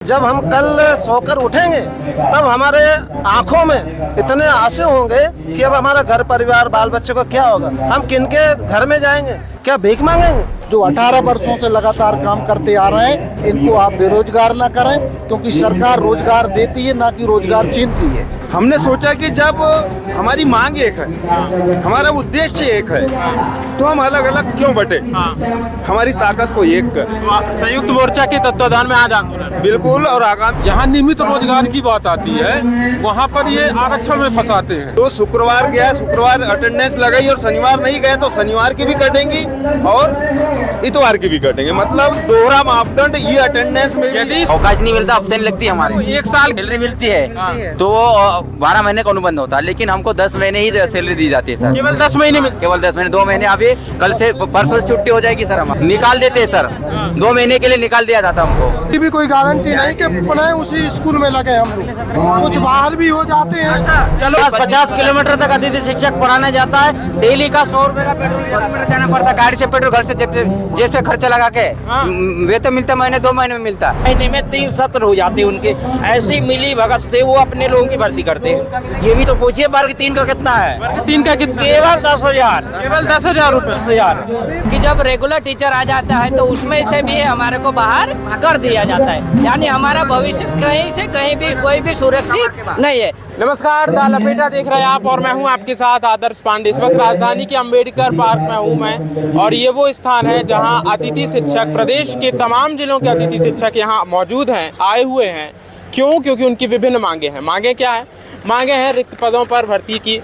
जब हम कल सोकर उठेंगे तब हमारे आंखों में इतने आंसू होंगे कि अब हमारा घर परिवार बाल बच्चे को क्या होगा। हम किनके घर में जाएंगे, क्या भीख मांगेंगे? जो 18 वर्षों से लगातार काम करते आ रहे हैं, इनको आप बेरोजगार ना करें, क्योंकि सरकार रोजगार देती है ना कि रोजगार छीनती है। हमने सोचा कि जब हमारी मांग एक है, हमारा उद्देश्य एक है, तो हम अलग अलग क्यों बटे? हमारी ताकत को एक कर। संयुक्त मोर्चा के तत्वाधान में आज आंदोलन बिल्कुल। और आगामी जहाँ नियमित रोजगार की बात आती है वहाँ पर ये आरक्षण में फंसाते हैं। तो शुक्रवार गया, शुक्रवार अटेंडेंस लगाई और शनिवार नहीं गए तो शनिवार की भी कटेंगी और इतवार की भी कटेंगे। मतलब दोहरा मापदंड ये अटेंडेंस में यदि अवकाश नहीं मिलता, अब्सेंट लगती है हमारे। एक साल सैलरी मिलती है तो 12 महीने का अनुबंध होता है, लेकिन हमको 10 महीने ही सैलरी दी जाती है सर। केवल 10 महीने में, केवल 10 महीने। 2 महीने अभी कल से परसों से छुट्टी हो जाएगी सर। हम निकाल देते हैं सर, 2 महीने के लिए निकाल दिया जाता हमको। भी कोई गारंटी नहीं कि पुनः उसी स्कूल में लगे हम लोग, कुछ बाहर भी हो जाते हैं। चलो 50 किलोमीटर तक अतिथि शिक्षक पढ़ाने जाता है, डेली का 100 रुपए का पेट्रोल जाना पड़ता है। गाड़ी से पेट्रोल, घर से जेब से खर्चा लगा के वेतन मिलता महीने 2 महीने में मिलता। महीने में 3 सत्र हो जाते हैं उनके। ऐसी मिली भगत से वो अपने लोगों की भर्ती करते हैं। ये भी तो पूछिए वर्ग 3 का कितना है? वर्ग 3 का कितना? केवल 10,000। केवल 10,000 रुपए। 10,000 कि जब रेगुलर टीचर आ जाता है तो उसमें से भी हमारे को बाहर कर दिया जाता है, यानी हमारा भविष्य कहीं से कहीं भी कोई भी सुरक्षित नहीं है। नमस्कार, द लपेटा देख रहे हैं आप और मैं हूं आपके साथ आदर्श पांडे। इस वक्त राजधानी के अंबेडकर पार्क में हूं मैं, और ये वो स्थान है जहां अतिथि शिक्षक, प्रदेश के तमाम जिलों के अतिथि शिक्षक यहां मौजूद हैं, आए हुए हैं। क्यों? क्योंकि उनकी विभिन्न मांगे हैं। मांगे क्या है? मांगे हैं रिक्त पदों पर भर्ती की।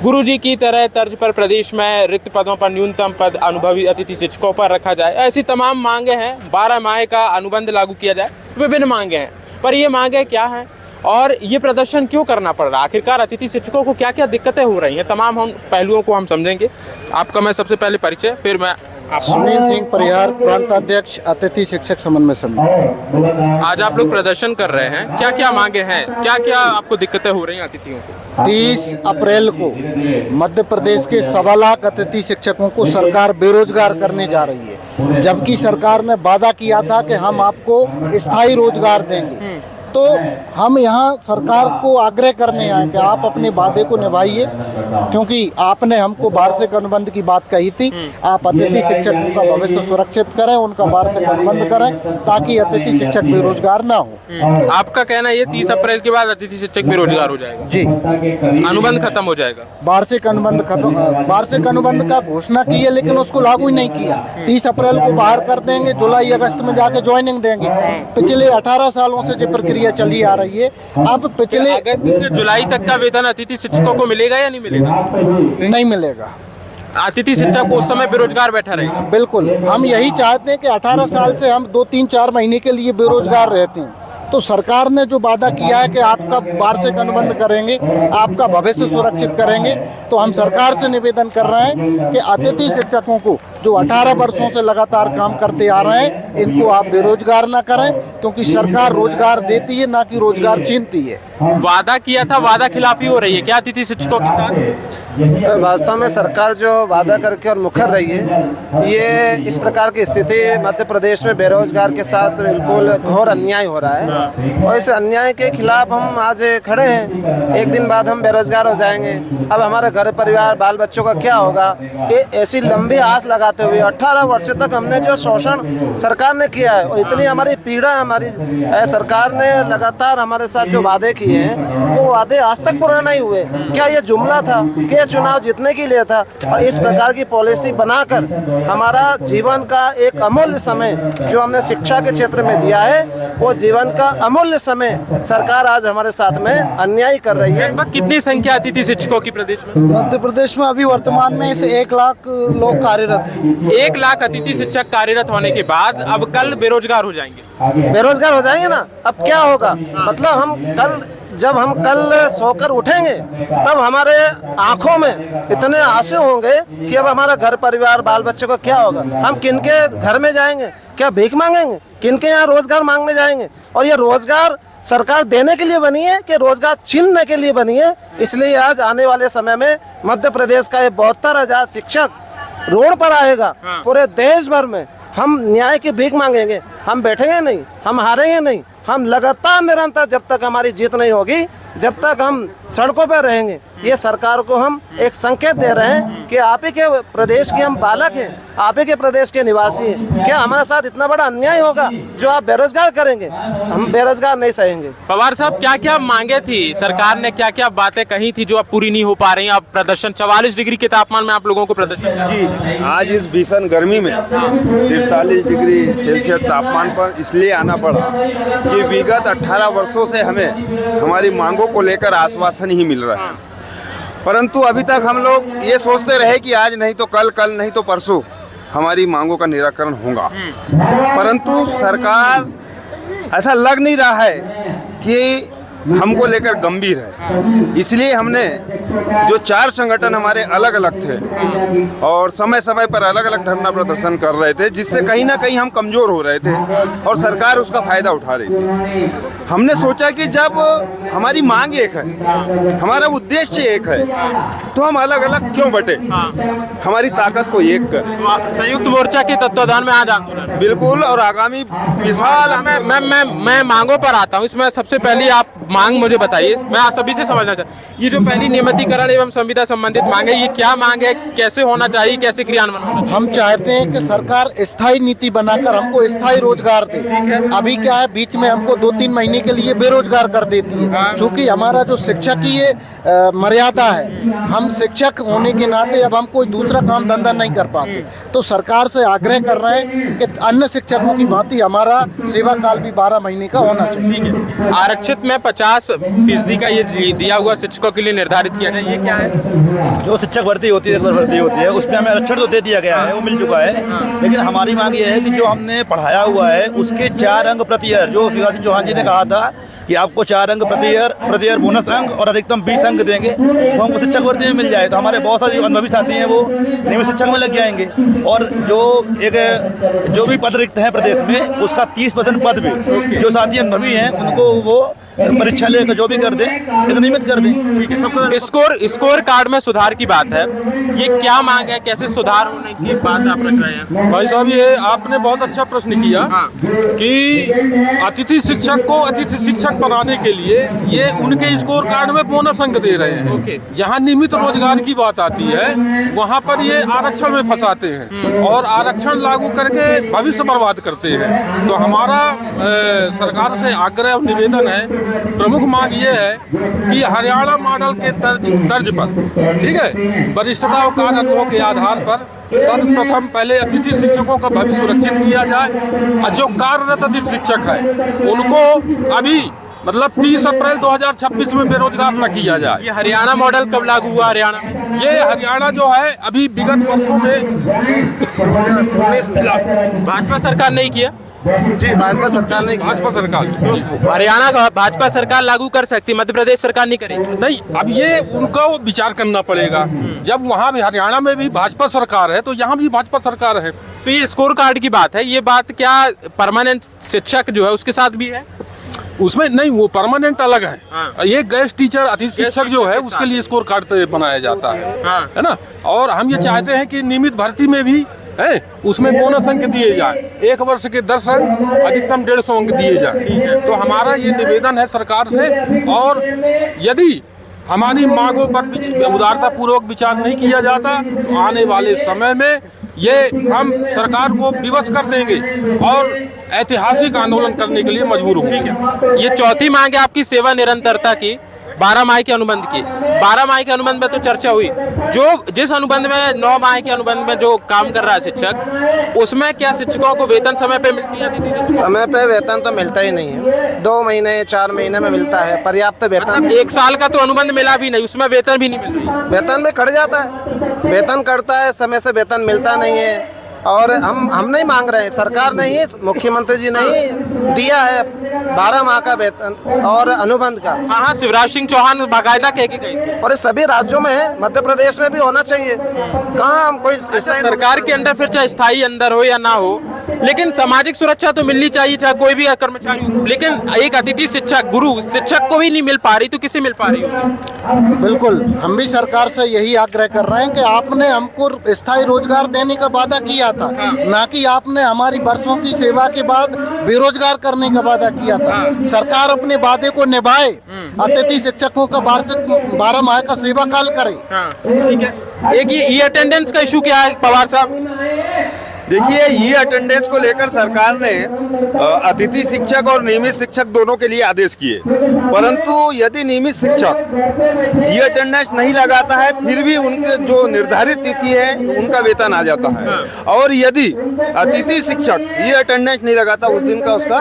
गुरुजी की तरह तर्ज पर प्रदेश में रिक्त पदों पर न्यूनतम पद अनुभवी अतिथि शिक्षकों पर रखा जाए, ऐसी तमाम मांगे हैं। 12 माह का अनुबंध लागू किया जाए, विभिन्न मांगे हैं। पर ये मांगे क्या हैं और ये प्रदर्शन क्यों करना पड़ रहा है? आखिरकार अतिथि शिक्षकों को क्या क्या दिक्कतें हो रही हैं, तमाम हम पहलुओं को हम समझेंगे। आपका मैं सबसे पहले परिचय, फिर मैं सुनील सिंह परिहार, प्रांताध्यक्ष अतिथि शिक्षक समन्वय समिति। आज आप लोग प्रदर्शन कर रहे हैं, क्या क्या मांगे हैं, क्या क्या आपको दिक्कतें हो रही हैं अतिथियों को? 30 अप्रैल को मध्य प्रदेश के 1.25 लाख अतिथि शिक्षकों को सरकार बेरोजगार करने जा रही है, जबकि सरकार ने वादा किया था कि हम आपको स्थायी रोजगार देंगे। तो हम यहाँ सरकार को आग्रह करने आए कि आप अपने वादे को निभाइए, क्योंकि आपने हमको वार्षिक अनुबंध की बात कही थी। आप अतिथि शिक्षकों का भविष्य सुरक्षित करें, उनका वार्षिक अनुबंध करें, ताकि अतिथि शिक्षक बेरोजगार ना हो। आपका कहना है ये 30 अप्रैल के बाद अतिथि शिक्षक बेरोजगार हो जाएगा? जी, अनुबंध खत्म हो जाएगा। वार्षिक अनुबंध खत्म, वार्षिक अनुबंध का घोषणा की है लेकिन उसको लागू ही नहीं किया। 30 अप्रैल को बाहर कर देंगे, जुलाई अगस्त में जाके ज्वाइनिंग देंगे। पिछले 18 सालों से जो प्रक्रिया चली आ रही है, अब पिछले अगस्त से जुलाई तक का वेतन अतिथि शिक्षकों को मिलेगा या नहीं मिलेगा? नहीं मिलेगा। अतिथि शिक्षक उस समय बेरोजगार बैठा रहेगा। बिल्कुल, हम यही चाहते हैं कि 18 साल से हम 2-3-4 महीने के लिए बेरोजगार रहते हैं, तो सरकार ने जो वादा किया है कि आपका वार्षिक अनुबंध करेंगे, आपका भविष्य सुरक्षित करेंगे, तो हम सरकार से निवेदन कर रहे हैं कि अतिथि शिक्षकों को जो 18 वर्षों से लगातार काम करते आ रहे हैं, इनको आप बेरोजगार ना करें, क्योंकि सरकार रोजगार देती है ना कि रोजगार छीनती है। वादा किया था, वादा खिलाफी हो रही है क्या अतिथि शिक्षकों के साथ? वास्तव में सरकार जो वादा करके और मुखर रही है, ये इस प्रकार की स्थिति मध्य प्रदेश में बेरोजगार के साथ बिल्कुल घोर अन्याय हो रहा है, और इस अन्याय के खिलाफ हम आज खड़े हैं। एक दिन बाद हम बेरोजगार हो जाएंगे, अब हमारे घर परिवार बाल बच्चों का क्या होगा? ये ऐसी लंबी आस लगाते हुए 18 वर्ष तक हमने जो शोषण सरकार ने किया है, और इतनी हमारी पीड़ा हमारी सरकार ने लगातार हमारे साथ जो वादे किए हैं, वो वादे आज तक पूरे नहीं हुए। क्या ये जुमला था कि ये चुनाव जीतने के लिए था? और इस प्रकार की पॉलिसी बनाकर हमारा जीवन का एक अमूल्य समय जो हमने शिक्षा के क्षेत्र में दिया है, वो जीवन का अमूल्य समय सरकार आज हमारे साथ में अन्याय कर रही है। लगभग कितनी संख्या अतिथि शिक्षकों की प्रदेश में? मध्य प्रदेश में अभी वर्तमान में इसे 1 लाख लोग कार्यरत हैं। 1 लाख अतिथि शिक्षक कार्यरत होने के बाद अब कल बेरोजगार हो जाएंगे। बेरोजगार हो जाएंगे ना, अब क्या होगा? मतलब जब हम कल सोकर उठेंगे तब हमारे आंखों में इतने आंसू होंगे कि अब हमारा घर परिवार बाल बच्चे को क्या होगा। हम किनके घर में जाएंगे, क्या भीख मांगेंगे? किनके यहाँ रोजगार मांगने जाएंगे? और ये रोजगार सरकार देने के लिए बनी है कि रोजगार छीनने के लिए बनी है? इसलिए आज आने वाले समय में मध्य प्रदेश का ये 72,000 शिक्षक रोड पर आएगा। पूरे देश भर में हम न्याय की भीख मांगेंगे। हम बैठेंगे नहीं, हम हारेंगे नहीं। हम लगातार निरंतर जब तक हमारी जीत नहीं होगी, जब तक हम सड़कों पर रहेंगे। ये सरकार को हम एक संकेत दे रहे हैं कि आप ही के प्रदेश के हम बालक हैं, आप ही के प्रदेश के निवासी हैं। क्या हमारे साथ इतना बड़ा अन्याय होगा जो आप बेरोजगार करेंगे? हम बेरोजगार नहीं सहेंगे। पवार साहब, क्या क्या मांगे थी सरकार ने, क्या क्या बातें कही थी जो अब पूरी नहीं हो पा रही हैं? अब प्रदर्शन 44 डिग्री के तापमान में आप लोगों को प्रदर्शन जी, आज इस भीषण गर्मी में 43 डिग्री सेल्सियस तापमान पर इसलिए आना पड़ा कि विगत 18 वर्षों से हमें हमारी मांगों को लेकर आश्वासन ही मिल रहा है, परंतु अभी तक हम लोग ये सोचते रहे कि आज नहीं तो कल, कल नहीं तो परसों हमारी मांगों का निराकरण होगा, परंतु सरकार ऐसा लग नहीं रहा है कि हमको लेकर गंभीर है। इसलिए हमने जो 4 संगठन हमारे अलग अलग थे और समय समय पर अलग अलग धरना प्रदर्शन कर रहे थे, जिससे कहीं ना कहीं हम कमजोर हो रहे थे और सरकार उसका फायदा उठा रही थी। हमने सोचा कि जब हमारी मांग एक है, हमारा उद्देश्य एक है, तो हम अलग अलग क्यों बटे, हमारी ताकत को एक कर। संयुक्त मोर्चा के तत्वाधान में आज आंदोलन बिल्कुल, और आगामी विशाल मैं मांगों पर आता हूँ। इसमें सबसे पहले आप मांग मुझे बताइए, मैं आप सभी से समझना चाहता हूँ। ये जो पहली नियमितीकरण एवं संविदा संबंधित मांग है, ये क्या मांग है, कैसे होना चाहिए, कैसे क्रियान्वयन होना चाहिए? हम चाहते हैं कि सरकार स्थायी नीति बनाकर हमको स्थायी रोजगार दे। अभी क्या है, बीच में हमको 2-3 महीने के लिए बेरोजगार कर देती है, क्योंकि हमारा जो शिक्षा की ये मर्यादा है, हम शिक्षक होने के नाते अब हम कोई दूसरा काम धंधा नहीं कर पाते। तो सरकार से आग्रह कर रहे हैं कि अन्य शिक्षकों की भांति हमारा सेवा काल भी 12 महीने का होना चाहिए। आरक्षित में 50% का ये दिया हुआ शिक्षकों के लिए निर्धारित किया जाए, ये क्या है? जो शिक्षक भर्ती होती है, भर्ती होती है, उसमें हमें आरक्षण तो दे दिया गया है, वो मिल चुका है, लेकिन हमारी मांग ये है कि जो हमने पढ़ाया हुआ है उसके 4 अंक प्रति ईयर, जो शिवराज सिंह चौहान जी ने कहा था कि आपको 4 अंक प्रति ईयर बोनस अंक और अधिकतम 20 अंक देंगे, वो हमको शिक्षक भर्ती में मिल जाए तो हमारे बहुत सारे जो अनुभवी साथी हैं वो नियमित शिक्षक में लग जाएंगे। और जो भी पद रिक्त हैं प्रदेश में, उसका 30% पद भी जो साथी अनुभवी हैं उनको वो परीक्षा लेकर जो भी कर दें, नियमित कर दें। स्कोर कार्ड में सुधार की बात है, ये क्या मांग है, कैसे सुधार होने की बात आप रख रहे हैं? भाई साहब, ये आपने बहुत अच्छा प्रश्न किया कि अतिथि शिक्षक को अतिथि शिक्षक बनाने के लिए ये उनके स्कोर कार्ड में बोनस अंक दे रहे हैं। जहाँ नियमित रोजगार की बात आती है वहाँ पर ये आरक्षण में फंसाते हैं और आरक्षण लागू करके भविष्य बर्बाद करते हैं। तो हमारा सरकार से आग्रह और निवेदन है, प्रमुख मांग ये है कि हरियाणा मॉडल के तर्ज पर, ठीक है, वरिष्ठता और कार्य अनुभव के आधार पर सर्वप्रथम पहले अतिथि शिक्षकों का भविष्य सुरक्षित किया जाए और जो कार्यरत अतिथि शिक्षक है उनको अभी मतलब 30 अप्रैल 2026 में बेरोजगार न किया जाए। ये हरियाणा मॉडल कब लागू हुआ हरियाणा में? ये हरियाणा जो है अभी विगत वर्षों में भाजपा सरकार नहीं किया। जी, भाजपा सरकार ने भाजपा सरकार हरियाणा का भाजपा सरकार लागू कर सकती, मध्य प्रदेश सरकार नहीं करेगी। नहीं, अब ये उनको विचार करना पड़ेगा। जब वहाँ भी हरियाणा में भी भाजपा सरकार है तो यहाँ भी भाजपा सरकार है। तो ये स्कोर कार्ड की बात है, ये बात क्या परमानेंट शिक्षक जो है उसके साथ भी है? उसमें नहीं, वो परमानेंट अलग है। ये गेस्ट टीचर अतिथि शिक्षक जो है उसके लिए स्कोर कार्ड बनाया जाता है ना। और हम ये चाहते हैं कि नियमित भर्ती में भी है उसमें बोनस अंक दिए जाए, 1 वर्ष के 10 अंक, अधिकतम 150 अंक दिए जाए। तो हमारा ये निवेदन है सरकार से, और यदि हमारी मांगों पर उदारता पूर्वक विचार नहीं किया जाता तो आने वाले समय में ये हम सरकार को विवश कर देंगे और ऐतिहासिक आंदोलन करने के लिए मजबूर होंगे। ये चौथी मांग है आपकी सेवा निरंतरता की, 12 माह के अनुबंध की। 12 माह के अनुबंध में तो चर्चा हुई, जो जिस अनुबंध में 9 माह के अनुबंध में जो काम कर रहा है शिक्षक, उसमें क्या शिक्षकों को वेतन समय पे मिलती है? समय पे वेतन तो मिलता ही नहीं है, 2 महीने 4 महीने में मिलता है पर्याप्त वेतन। 1 साल का तो अनुबंध मिला भी नहीं, उसमें वेतन भी नहीं मिल रही। वेतन में कट जाता है, वेतन कटता है, समय से वेतन मिलता नहीं है। और हम नहीं मांग रहे हैं, सरकार ने ही, मुख्यमंत्री जी ने ही दिया है 12 माह का वेतन और अनुबंध का। हाँ, शिवराज सिंह चौहान बाकायदा कह के गए थे। और ये सभी राज्यों में है, मध्य प्रदेश में भी होना चाहिए। कहाँ हम कोई सरकार के अंदर फिर चाहे स्थायी अंदर हो या ना हो, लेकिन सामाजिक सुरक्षा तो मिलनी चाहिए, चाहे कोई भी कर्मचारी हो। लेकिन एक अतिथि शिक्षक, गुरु शिक्षक को भी नहीं मिल पा रही, तो किसे मिल पा रही होगी? बिल्कुल, हम भी सरकार से यही आग्रह कर रहे हैं कि आपने हमको स्थायी रोजगार देने का वादा किया था, ना कि आपने हमारी वर्षों की सेवा के बाद बेरोजगार करने का वादा किया था। सरकार अपने वादे को निभाए, अतिथि शिक्षकों का वार्षिक 12 माह का सेवा काल करे। ठीक है। एक ये अटेंडेंस का इशू क्या है पवार साहब? देखिए, ये अटेंडेंस को लेकर सरकार ने अतिथि शिक्षक और नियमित शिक्षक दोनों के लिए आदेश किए, परंतु यदि नियमित शिक्षक ये अटेंडेंस नहीं लगाता है फिर भी उनके जो निर्धारित तिथि है उनका वेतन आ जाता है, और यदि अतिथि शिक्षक ये अटेंडेंस नहीं लगाता उस दिन का उसका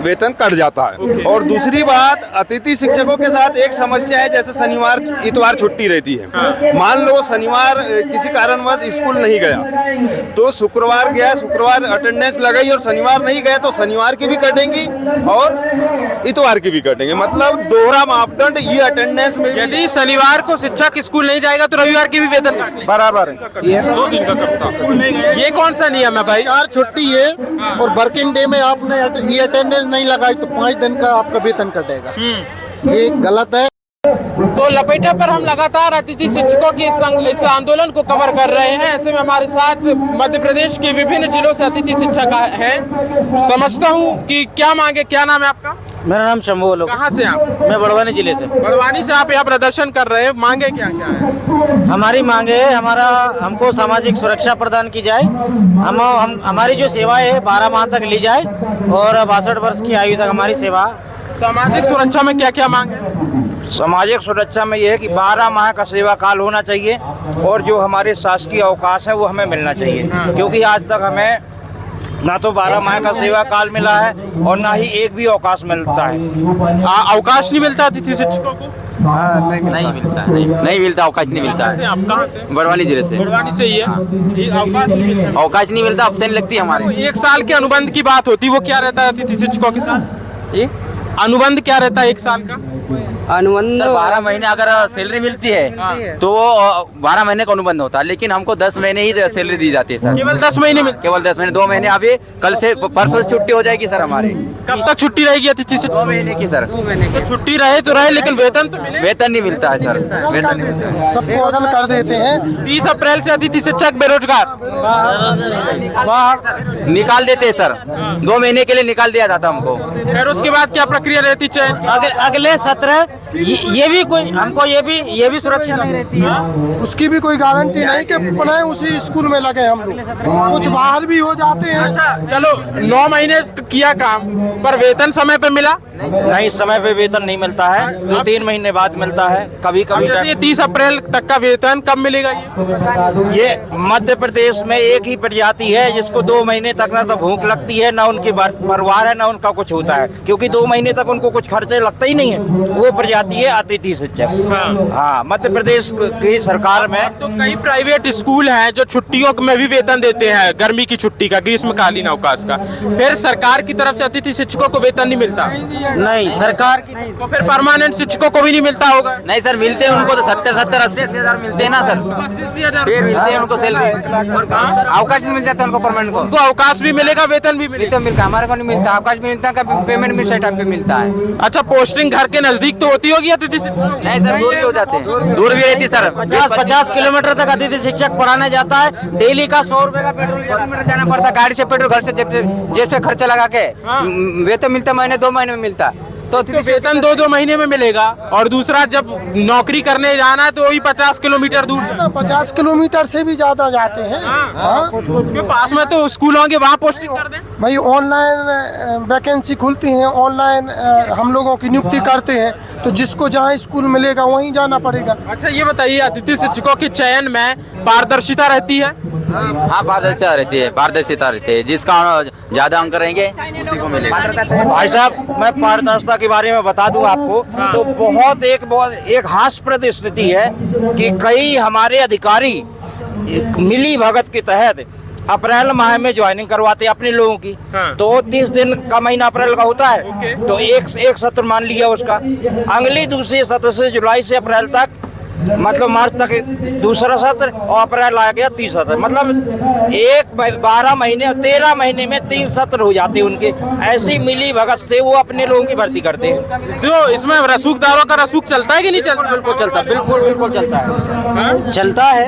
वेतन कट जाता है। और दूसरी बात, अतिथि शिक्षकों के साथ एक समस्या है, जैसे शनिवार इतवार छुट्टी रहती है। मान लो शनिवार किसी कारणवश स्कूल नहीं गया तो शुक्रवार गया, शुक्रवार अटेंडेंस लगाई और शनिवार नहीं गया तो शनिवार की भी कटेंगी और इतवार की भी कटेंगे, मतलब दोहरा मापदंड ये अटेंडेंस में। यदि शनिवार को शिक्षक स्कूल नहीं जाएगा तो रविवार की भी वेतन काट लेंगे। बराबर है। ये 2 दिन का करता। ये कौन सा नियम है भाई? 4 छुट्टी है और वर्किंग डे में आपने ये अटेंडेंस नहीं लगाई तो 5 दिन का आपका वेतन कटेगा। ये गलत है। तो लपेटा पर हम लगातार अतिथि शिक्षकों के इस आंदोलन को कवर कर रहे हैं। ऐसे में हमारे साथ मध्य प्रदेश के विभिन्न जिलों से अतिथि शिक्षक हैं। समझता हूँ कि क्या मांगे। क्या नाम है आपका? मेरा नाम शंभू लोग। कहाँ से आप? मैं बड़वानी जिले से। बड़वानी से आप यहाँ प्रदर्शन कर रहे हैं, मांगे क्या क्या है? हमारी मांगे है, हमको सामाजिक सुरक्षा प्रदान की जाए। हमारी जो सेवाएं है 12 माह तक ली जाए और 62 वर्ष की आयु तक हमारी सेवा। सामाजिक सुरक्षा में क्या क्या मांगे? सामाजिक सुरक्षा में यह है कि 12 माह का सेवा काल होना चाहिए और जो हमारे शासकीय अवकाश है वो हमें मिलना चाहिए, क्योंकि आज तक हमें ना तो 12 माह का सेवा काल मिला है और ना ही एक भी अवकाश मिलता है। अवकाश नहीं मिलता अतिथि शिक्षकों को? नहीं मिलता, अवकाश नहीं मिलता है। आप कहाँ से? बड़वानी जिले से। बड़वानी से ही है। अवकाश नहीं मिलता। अवकाश नहीं मिलता, अफसेन लगती है हमारे। 1 साल के अनुबंध की बात होती, वो क्या रहता है अतिथि शिक्षकों के साथ जी? अनुबंध क्या रहता है 1 साल का? अनुबंध 12 महीने अगर सैलरी मिलती है तो 12 महीने का अनुबंध होता है, लेकिन हमको 10 महीने ही सैलरी दी जाती है सर। केवल 10 महीने में? केवल 10 महीने। 2 महीने अभी कल से परसों से छुट्टी हो जाएगी सर हमारी। कब तक छुट्टी रहेगी अतिथि शिक्षक? 2 महीने की सर। तो छुट्टी रहे तो रहे, लेकिन वेतन तो मिले? वेतन नहीं मिलता है सर, वेतन नहीं मिलता है। सबको अदल कर देते हैं। 30 अप्रैल से अतिथि शिक्षक बेरोजगार बाहर निकाल देते हैं सर। 2 महीने के लिए निकाल दिया जाता हमको। फिर उसके बाद क्या प्रक्रिया रहती है? अगले सत्र ये भी कोई हमको ये भी सुरक्षा नहीं रहती है। उसकी भी कोई गारंटी नहीं कि पुनः उसी स्कूल में लगे हम लोग, कुछ बाहर भी हो जाते हैं। अच्छा चलो, 9 महीने किया काम पर वेतन समय पे मिला नहीं, समय पे वेतन नहीं मिलता है, 2-3 महीने बाद मिलता है कभी कभी। जैसे 30 अप्रैल तक का वेतन कब मिलेगा? ये मध्य प्रदेश में एक ही प्रजाति है जिसको 2 महीने तक ना तो भूख लगती है, ना उनकी परिवार है, ना उनका कुछ होता है, क्योंकि 2 महीने तक उनको कुछ खर्चे लगता ही नहीं है। वो प्रजाति है अतिथि शिक्षक। हाँ, मध्य प्रदेश की सरकार में तो कई प्राइवेट स्कूल हैं जो छुट्टियों में भी वेतन देते हैं, गर्मी की छुट्टी का, ग्रीष्मकालीन अवकाश का। फिर सरकार की तरफ से अतिथि शिक्षकों को वेतन नहीं मिलता? नहीं, सरकार की तो फिर परमानेंट शिक्षकों को भी नहीं मिलता होगा? नहीं सर, मिलते हैं उनको तो 70-80 हज़ार मिलते हैं ना सर। 80,000 फिर मिलते हैं उनको सैलरी। अवकाश नहीं मिल जाता उनको परमानेंट को। उनको अवकाश भी मिलेगा, वेतन भी मिलेगा? वेतन मिलता है, हमारे को नहीं मिलता। अवकाश भी मिलता है, पेमेंट भी सही टाइम पे मिलता है। अच्छा, पोस्टिंग घर के नजदीक तो होती होगी अतिथि शिक्षक? नहीं सर, दूर भी हो जाते हैं, दूर भी रहती सर। 50 किलोमीटर तक अतिथि शिक्षक पढ़ाने जाता है। डेली का 100 रुपए का पेट्रोल जाना पड़ता है, गाड़ी से पेट्रोल, घर से जेब से खर्चा लगा के वेतन मिलता, महीने 2 महीने में मिलता। तो वेतन 2-2 महीने में मिलेगा। और दूसरा, जब नौकरी करने जाना है तो वही 50 किलोमीटर दूर, 50 किलोमीटर से भी ज्यादा जाते हैं। क्योंकि पास में तो स्कूल होंगे, वहाँ पोस्टिंग कर दें। भाई ऑनलाइन वैकेंसी खुलती हैं, ऑनलाइन हम लोगों की नियुक्ति करते हैं, तो जिसको जहाँ स्कूल मिलेगा वहीं जाना पड़ेगा। अच्छा ये बताइए, अतिथि शिक्षकों के चयन में पारदर्शिता रहती है? हाँ, पारदर्शिता रहती है, पारदर्शिता रहती है। जिसका ज्यादा अंक रहेंगे उसी को मिलेगा। भाई साहब, मैं पारदर्शिता के बारे में बता दूं आपको, तो बहुत एक हास्यप्रद स्थिति है कि कई हमारे अधिकारी मिली भगत के तहत अप्रैल माह में ज्वाइनिंग करवाते अपने लोगों की। तो 30 दिन का महीना अप्रैल का होता है, तो एक सत्र मान लिया उसका। अगले दूसरे सत्र से जुलाई से अप्रैल तक मतलब मार्च तक दूसरा सत्र और अप्रैल आ गया तीसरा सत्र, मतलब 12 महीने 13 महीने में 3 सत्र हो जाते हैं उनके। ऐसी मिली भगत से वो अपने लोगों की भर्ती करते हैं। जो इसमें रसूखदारों का रसूख चलता है कि नहीं चलता? बिल्कुल चलता है, बिल्कुल चलता है। चलता है,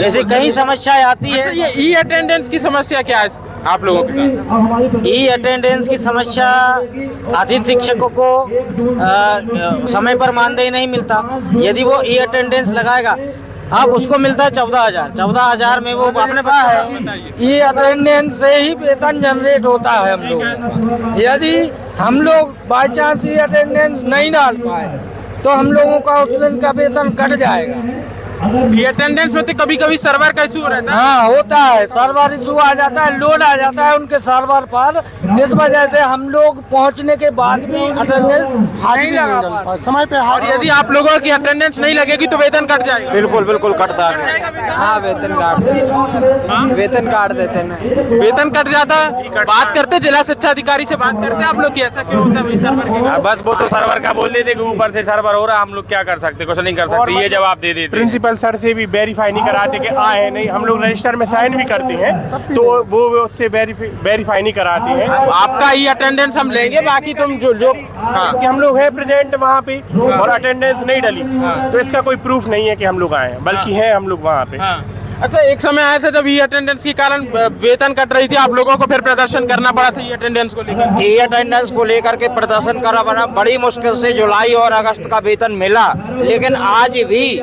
ऐसी कई समस्याएं आती है। ये ई अटेंडेंस की समस्या क्या है आप लोगों के साथ? ई अटेंडेंस की समस्या, अतिथि शिक्षकों को समय पर मानदेय नहीं मिलता। यदि वो ई अटेंडेंस लगाएगा, अब उसको मिलता है 14,000 में वो अपने है। ये अटेंडेंस से ही वेतन जनरेट होता है हम लोग। यदि हम लोग बाई चांस ये अटेंडेंस नहीं डाल पाए तो हम लोगों का उस दिन का वेतन कट जाएगा। ये अटेंडेंस में तो कभी कभी सर्वर का इशू रहता है। हाँ होता है, सर्वर इशू आ जाता है, लोड आ जाता है उनके सर्वर पर। इस वजह से हम लोग पहुंचने के बाद भी अटेंडेंस नहीं लगा पाते समय पे। और यदि आप लोगों की अटेंडेंस नहीं लगेगी तो वेतन कट जाएगा। बिल्कुल कटता है। हाँ वेतन काट देते, वेतन काट देते हैं। वेतन कट जाता है। बात करते जिला शिक्षा अधिकारी से बात करते आप लोग की ऐसा क्यों होता है वही सर्वर के? बस वो तो सर्वर का बोल देते कि ऊपर से सर्वर हो रहा, हम लोग क्या कर सकते, कुछ नहीं कर सकते, ये जवाब दे देते। प्रिंसिपल सर से भी वेरीफाई नहीं कराते कि आए नहीं, हम लोग रजिस्टर में साइन भी करते हैं तो वो उससे वेरीफाई नहीं कराते हैं। आपका ही अटेंडेंस हम लेंगे, बाकी तुम जो लोग कि हम लोग हैं प्रेजेंट वहाँ पे और अटेंडेंस नहीं डली तो इसका कोई प्रूफ नहीं है कि हम लोग आए हैं, बल्कि हैं हम लोग वहाँ पे। अच्छा, एक समय आया था जब ई अटेंडेंस के कारण वेतन कट रही थी, आप लोगों को फिर प्रदर्शन करना पड़ा था ई अटेंडेंस को लेकर। ई अटेंडेंस को लेकर के प्रदर्शन करा बना, बड़ी मुश्किल से जुलाई और अगस्त का वेतन मिला। लेकिन आज भी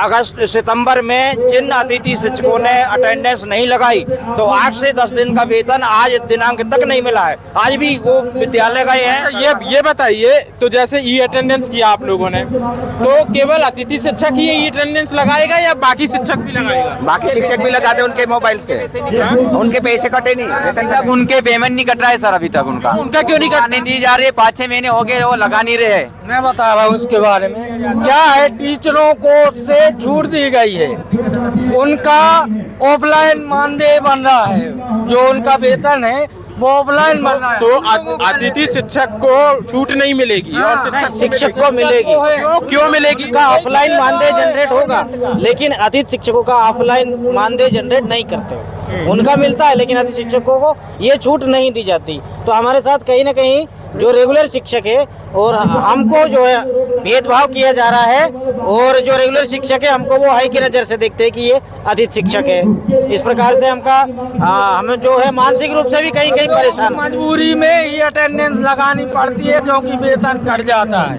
अगस्त सितंबर में जिन अतिथि शिक्षकों ने अटेंडेंस नहीं लगाई तो 8 से 10 दिन का वेतन आज दिनांक तक नहीं मिला है। आज भी वो विद्यालय गए हैं। ये बताइए, तो जैसे ई अटेंडेंस किया आप लोगों ने, तो केवल अतिथि शिक्षक ही ई अटेंडेंस लगाएगा या बाकी शिक्षक भी लगाएगा? बाकी शिक्षक भी लगाते हैं उनके मोबाइल से, उनके पैसे कटे नहीं, उनके पेमेंट नहीं कट रहा है सर अभी तक। उनका क्यों नहीं नहीं दी जा रही है? 5-6 महीने हो गए वो लगा नहीं रहे। मैं बता रहा हूँ उसके बारे में। क्या है, टीचरों को से छूट दी गई है, उनका ऑफलाइन मानदेय बन रहा है, जो उनका वेतन है वो ऑफलाइन बन रहा है। तो अतिथि शिक्षक को छूट नहीं मिलेगी और शिक्षक को मिलेगी। क्यों मिलेगी? का ऑफलाइन मानदेय जनरेट होगा, लेकिन अतिथि शिक्षकों का ऑफलाइन मानदेय जनरेट नहीं करते। उनका मिलता है लेकिन अतिथि शिक्षकों को ये छूट नहीं दी जाती। तो हमारे साथ कहीं ना कहीं जो रेगुलर शिक्षक है और हमको जो है भेदभाव किया जा रहा है, और जो रेगुलर शिक्षक है हमको वो हाई की नज़र से देखते हैं कि ये अतिथि शिक्षक है। इस प्रकार से हमें जो है मानसिक रूप से भी कहीं कहीं परेशान। मजबूरी में ये अटेंडेंस लगानी पड़ती है क्योंकि वेतन कट जाता है।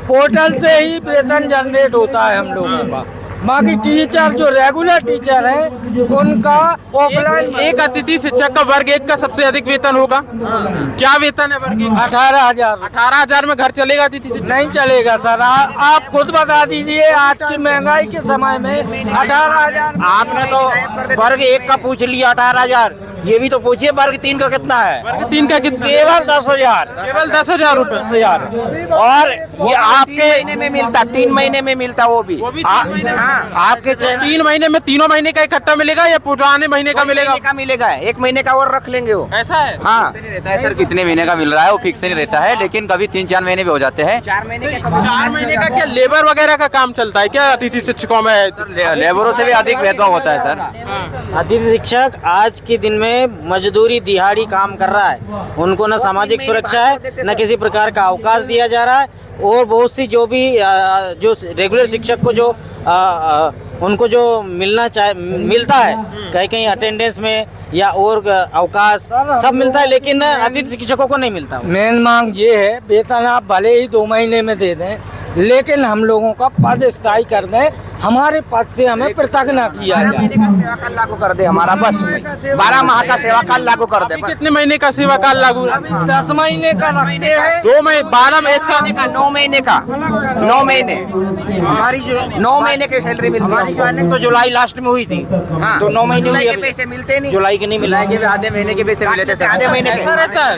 पोर्टल से ही वेतन जनरेट होता है हम लोगों का। बाकी टीचर जो रेगुलर टीचर है उनका ऑफलाइन। एक अतिथि शिक्षक का वर्ग 1 का सबसे अधिक वेतन होगा। क्या वेतन है वर्ग 1? 18,000। 18,000 में घर चलेगा अतिथि शिक्षक? नहीं चलेगा सर, आप खुद बता दीजिए। आज की महंगाई के समय में 18,000। आपने तो वर्ग 1 का पूछ लिया 18,000, ये भी तो पूछिए वर्ग 3 का कितना है। वर्ग 3 का कितना? केवल 10,000। केवल 10,000 रुपए। और ये आपके महीने में मिलता, 3 महीने में मिलता, वो भी आपके 3 महीने में तीनों महीने का इकट्ठा मिलेगा या पुराने महीने का मिलेगा? मिलेगा 1 महीने का और रख लेंगे वो। ऐसा है? हाँ रहता है सर, कितने महीने का मिल रहा है वो फिक्स नहीं रहता है, लेकिन कभी 3-4 महीने भी हो जाते हैं। 4 महीने का। 4 महीने का क्या लेबर वगैरह का काम चलता है क्या अतिथि शिक्षकों में? लेबरों से भी अधिक भेदभाव होता है सर। अतिथि शिक्षक आज के दिन में मजदूरी दिहाड़ी काम कर रहा है, उनको न सामाजिक सुरक्षा है न किसी प्रकार का अवकाश दिया जा रहा है। और बहुत सी जो भी जो रेगुलर शिक्षक को जो उनको जो मिलता है कहीं कहीं अटेंडेंस में या और अवकाश सब मिलता है, लेकिन अतिथि शिक्षकों को नहीं मिलता। मेन मांग ये है, वेतन आप भले ही 2 महीने में दे दें, लेकिन हम लोगों का पद स्थायी कर दें, हमारे पद से हमें पृथक न किया जाए। सेवा काल लागू कर दे हमारा, बस 12 माह का सेवा काल लागू कर दे। कितने महीने का सेवा काल लागू? 10 महीने का रखते हैं। 2 महीने 12 में 1 साल का 9 महीने का 9 महीने हमारी 9 महीने की सैलरी मिलती है। ज्वाइनिंग तो जुलाई लास्ट में हुई थी। तो 9 महीने हुई, पैसे मिलते नहीं, जुलाई के नहीं मिला। आधे महीने के पैसे मिले थे। आधे महीने ऐसा रहता है?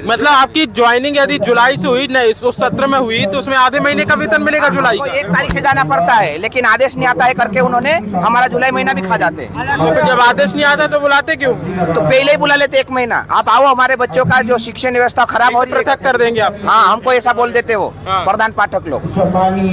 मतलब आपकी ज्वाइनिंग यदि जुलाई से हुई, नहीं उस सत्र में हुई, तो उसमें आधे महीने का वेतन मिलेगा जुलाई का? 1 तारीख से जाना पड़ता है, लेकिन आदेश नहीं आता है करके उन्होंने हमारा जुलाई महीना भी खा जाते हैं। तो जब आदेश नहीं आता तो बुलाते क्यों? तो पहले ही बुला लेते 1 महीना, आप आओ, हमारे बच्चों का जो शिक्षण व्यवस्था खराब हो रही है पृथक कर देंगे आप। हाँ, हमको ऐसा बोल देते वो प्रधान पाठक लोग।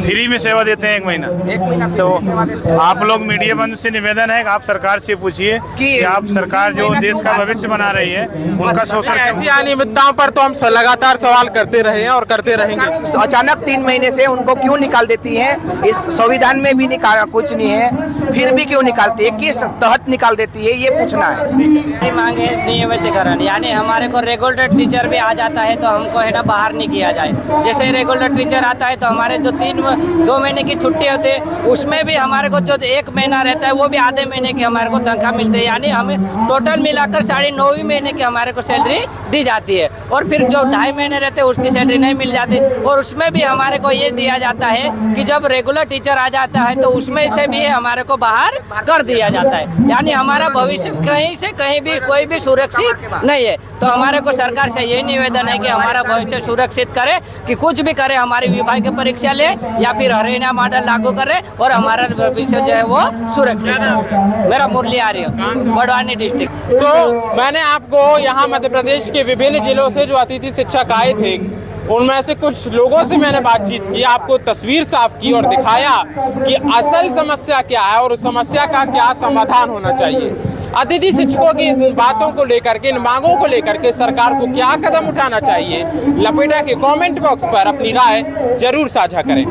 फ्री में सेवा देते हैं 1 महीना। तो आप लोग मीडिया बंधु से निवेदन है कि आप सरकार से पूछिए कि आप सरकार जो देश का भविष्य बना रही है उनका शोषण। ऐसी अनियमितताओं पर तो हम लगातार सवाल करते रहे हैं और करते रहेंगे। तो अचानक 3 महीने से उनको क्यों निकाल देती है? इस संविधान में भी निकाल कुछ नहीं है, फिर भी क्यों निकालती है? किस तहत निकाल देती है, ये पूछना है। मांगे नियमितीकरण, यानी हमारे को रेगुलर टीचर भी आ जाता है तो हमको है ना बाहर नहीं किया जाए। जैसे रेगुलर टीचर आता है तो हमारे जो 2 महीने की छुट्टी होती है उसमें भी हमारे को जो 1 महीना रहता है वो भी आधे महीने की हमारे को तनख्वाह मिलती है, यानी हमें टोटल मिलाकर 9.5 महीने की हमारे को सैलरी दी जाती है। और फिर जो 2.5 महीने रहते हैं उसकी सैलरी नहीं मिल जाती, और उसमें भी हमारे को ये दिया जाता है कि जब रेगुलर टीचर आ जाता है तो उसमें से भी हमारे को बाहर कर दिया जाता है, यानी हमारा भविष्य कहीं से कहीं भी कोई भी सुरक्षित नहीं है। तो हमारे को सरकार से यही निवेदन है कि हमारा भविष्य सुरक्षित करे, कि कुछ भी करे, हमारी विभाग की परीक्षा ले या फिर हरियाणा मॉडल लागू करे और हमारा भविष्य जो है वो सुरक्षित है। मेरा मुरली आर्य, बड़वानी डिस्ट्रिक्ट। तो मैंने आपको यहाँ मध्य प्रदेश के विभिन्न जिलों से जो अतिथि शिक्षक आए थे उनमें से कुछ लोगों से मैंने बातचीत की, आपको तस्वीर साफ की और दिखाया कि असल समस्या क्या है और उस समस्या का क्या समाधान होना चाहिए। अतिथि शिक्षकों की इन बातों को लेकर के, इन मांगों को लेकर के सरकार को क्या कदम उठाना चाहिए, लपेटा के कमेंट बॉक्स पर अपनी राय जरूर साझा करें।